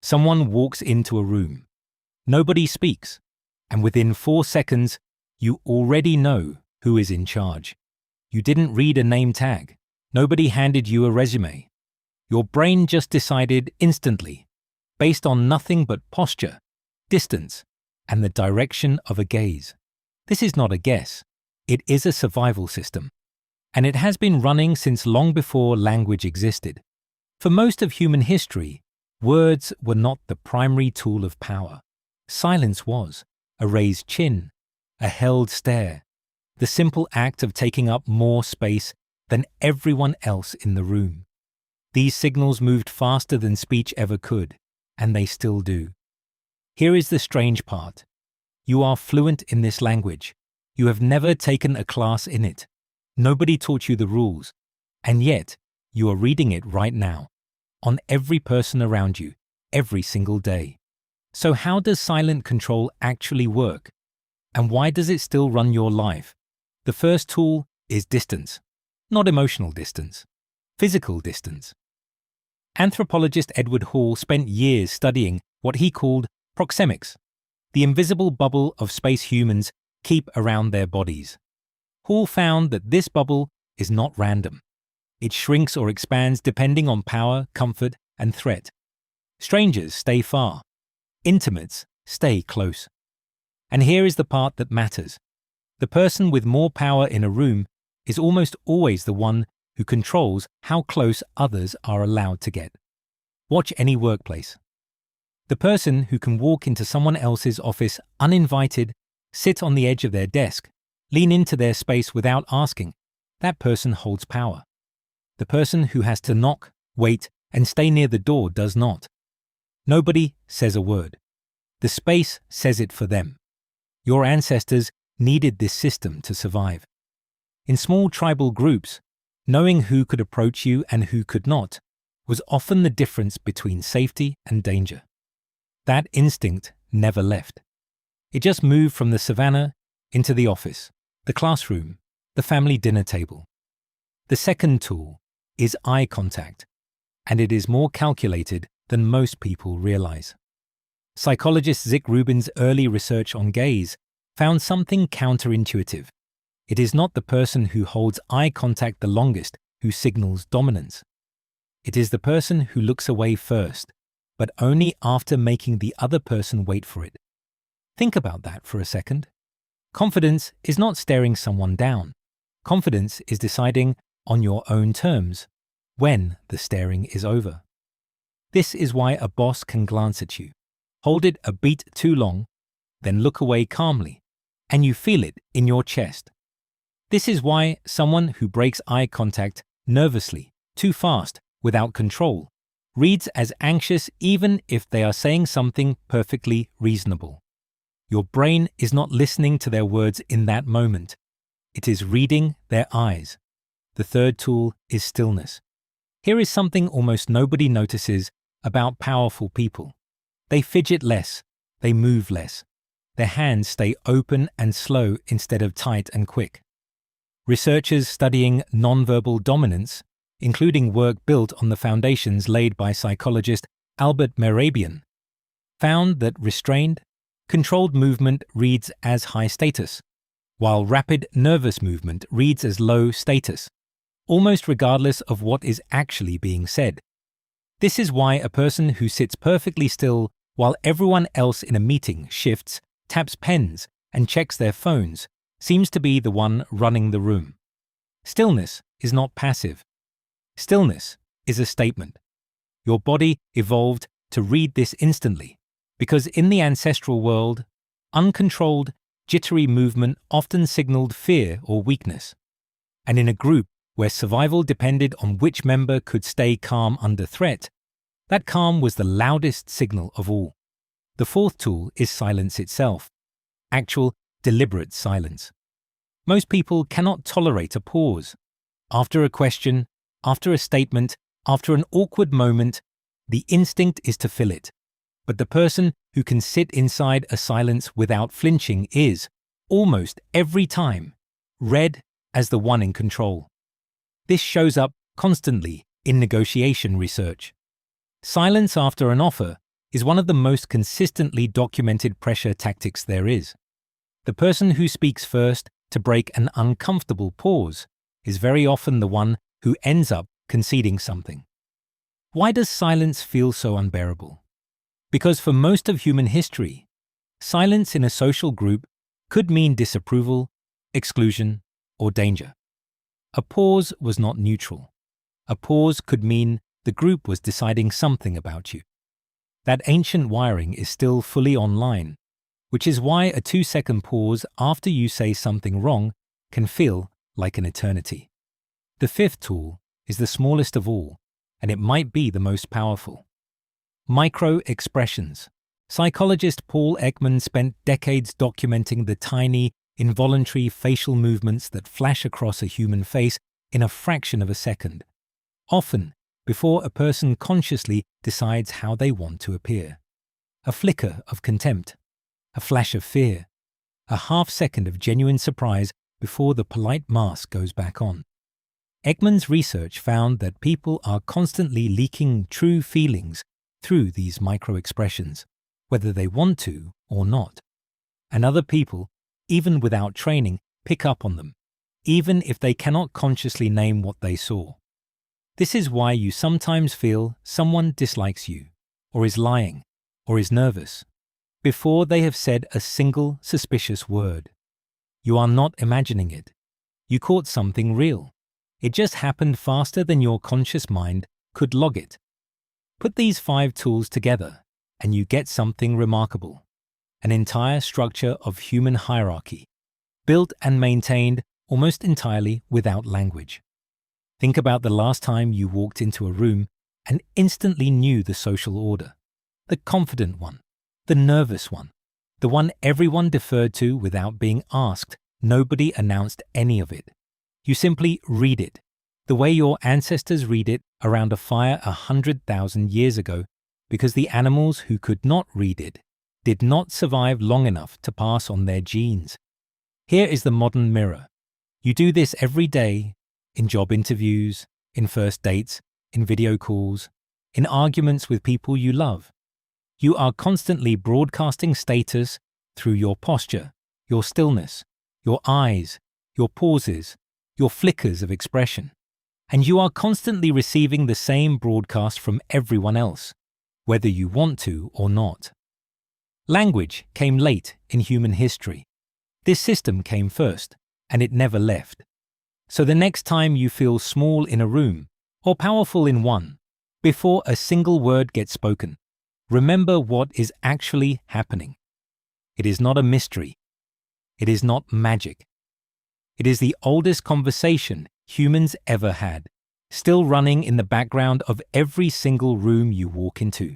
Someone walks into a room. Nobody speaks, and within 4 seconds, you already know who is in charge. You didn't read a name tag. Nobody handed you a resume. Your brain just decided instantly, based on nothing but posture, distance, and the direction of a gaze. This is not a guess. It is a survival system, and it has been running since long before language existed. For most of human history, words were not the primary tool of power. Silence was a raised chin, a held stare, the simple act of taking up more space than everyone else in the room. These signals moved faster than speech ever could, and they still do. Here is the strange part. You are fluent in this language. You have never taken a class in it. Nobody taught you the rules, and yet you are reading it right now, on every person around you, every single day. So how does silent control actually work? And why does it still run your life? The first tool is distance. Not emotional distance, physical distance. Anthropologist Edward Hall spent years studying what he called proxemics, the invisible bubble of space humans keep around their bodies. Hall found that this bubble is not random. It shrinks or expands depending on power, comfort, and threat. Strangers stay far. Intimates stay close. And here is the part that matters. The person with more power in a room is almost always the one who controls how close others are allowed to get. Watch any workplace. The person who can walk into someone else's office uninvited, sit on the edge of their desk, lean into their space without asking, that person holds power. The person who has to knock, wait, and stay near the door does not. Nobody says a word. The space says it for them. Your ancestors needed this system to survive. In small tribal groups, knowing who could approach you and who could not was often the difference between safety and danger. That instinct never left. It just moved from the savannah into the office, the classroom, the family dinner table. The second tool is eye contact, and it is more calculated than most people realize. Psychologist Zick Rubin's early research on gaze found something counterintuitive. It is not the person who holds eye contact the longest who signals dominance. It is the person who looks away first, but only after making the other person wait for it. Think about that for a second. Confidence is not staring someone down. Confidence is deciding on your own terms when the staring is over. This is why a boss can glance at you, hold it a beat too long, then look away calmly, and you feel it in your chest. This is why someone who breaks eye contact nervously, too fast, without control, reads as anxious even if they are saying something perfectly reasonable. Your brain is not listening to their words in that moment. It is reading their eyes. The third tool is stillness. Here is something almost nobody notices about powerful people. They fidget less, they move less. Their hands stay open and slow instead of tight and quick. Researchers studying nonverbal dominance, including work built on the foundations laid by psychologist Albert Mehrabian, found that restrained, controlled movement reads as high status, while rapid nervous movement reads as low status, almost regardless of what is actually being said. This is why a person who sits perfectly still while everyone else in a meeting shifts, taps pens, and checks their phones seems to be the one running the room. Stillness is not passive. Stillness is a statement. Your body evolved to read this instantly, because in the ancestral world, uncontrolled, jittery movement often signaled fear or weakness. And in a group where survival depended on which member could stay calm under threat, that calm was the loudest signal of all. The fourth tool is silence itself, actual, deliberate silence. Most people cannot tolerate a pause. After a question, after a statement, after an awkward moment, the instinct is to fill it. But the person who can sit inside a silence without flinching is, almost every time, read as the one in control. This shows up constantly in negotiation research. Silence after an offer is one of the most consistently documented pressure tactics there is. The person who speaks first to break an uncomfortable pause is very often the one who ends up conceding something. Why does silence feel so unbearable? Because for most of human history, silence in a social group could mean disapproval, exclusion, or danger. A pause was not neutral. A pause could mean the group was deciding something about you. That ancient wiring is still fully online, which is why a 2-second pause after you say something wrong can feel like an eternity. The fifth tool is the smallest of all, and it might be the most powerful. Micro-expressions. Psychologist Paul Ekman spent decades documenting the tiny, involuntary facial movements that flash across a human face in a fraction of a second, often before a person consciously decides how they want to appear. A flicker of contempt, a flash of fear, a half-second of genuine surprise before the polite mask goes back on. Ekman's research found that people are constantly leaking true feelings through these micro-expressions, whether they want to or not. And other people, even without training, pick up on them, even if they cannot consciously name what they saw. This is why you sometimes feel someone dislikes you, or is lying, or is nervous, before they have said a single suspicious word. You are not imagining it. You caught something real. It just happened faster than your conscious mind could log it. Put these 5 tools together, and you get something remarkable. An entire structure of human hierarchy, built and maintained almost entirely without language. Think about the last time you walked into a room and instantly knew the social order. The confident one, the nervous one, the one everyone deferred to without being asked. Nobody announced any of it. You simply read it, the way your ancestors read it around a fire 100,000 years ago, because the animals who could not read it did not survive long enough to pass on their genes. Here is the modern mirror. You do this every day, in job interviews, in first dates, in video calls, in arguments with people you love. You are constantly broadcasting status through your posture, your stillness, your eyes, your pauses, your flickers of expression. And you are constantly receiving the same broadcast from everyone else, whether you want to or not. Language came late in human history. This system came first, and it never left. So the next time you feel small in a room, or powerful in one, before a single word gets spoken, remember what is actually happening. It is not a mystery. It is not magic. It is the oldest conversation humans ever had, still running in the background of every single room you walk into.